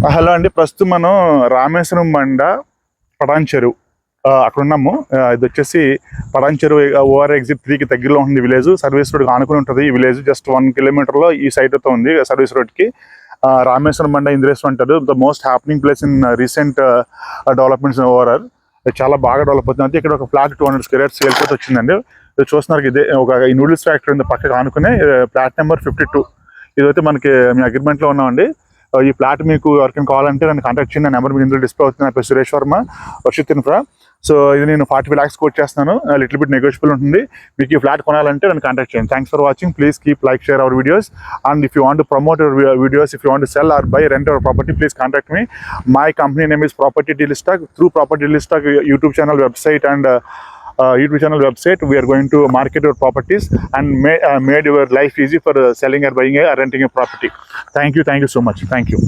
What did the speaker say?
Hello అండి, ప్రస్తుతం మనం రామేశ్వరం బండ పటాన్ చెరువు అక్కడ ఉన్నాము. ఇది వచ్చేసి పటాన్ చెరువు ఓఆర్ ఎగ్జిట్ 3కి దగ్గరలో ఉంది విలేజ్. సర్వీస్ రోడ్కి ఆనుకుని ఉంటుంది ఈ విలేజ్. జస్ట్ 1 కిలోమీటర్లో ఈ సైడ్ తో ఉంది సర్వీస్ రోడ్కి. రామేశ్వరం బండ ఇంద్రేశ్వరం అంటారు. The most happening place in recent developments overall. చాలా బాగా డెవలప్ అవుతుంది. అంటే ఇక్కడ ఒక ఫ్లాట్ 200 square yards సేల్కి వచ్చిందండి. చూస్తున్నారు, ఇదే ఒక ఈ నూడిల్స్ ఫ్యాక్టరీ ఉంది పక్కకి ఆనుకునే, ఫ్లాట్ నెంబర్ 52. ఇదైతే మనకి మీ అగ్రిమెంట్లో ఉన్నామండి. ఈ ఫ్లాట్ మీకు ఎవరికైనా కావాలంటే నన్ను కాంటాక్ట్ చేయండి. నా నెంబర్ మీకు ఇందులో డిస్ప్లే అవుతుంది. నా పేరు సురేష్ వర్మ, వర్షిత్ ఇన్ఫ్రా. సో ఇది నేను 45 lakhs కోట్ చేస్తున్నాను. లిటిల్ బిట్ నెగోషియబుల్ ఉంటుంది. మీకు ఈ ఫ్లాట్ కొనాలంటే నన్ను కాంటాక్ట్ చేయండి. Thanks for watching. Please keep like, share our videos. And if you want to promote your videos, if you want to sell or buy, rent our property, please contact me. My company name is Property Deal Stock. Through Property Deal Stock YouTube channel, website and YouTube channel, website, we are going to market your properties and made your life easy for selling or buying or renting a property. Thank you so much. Thank you.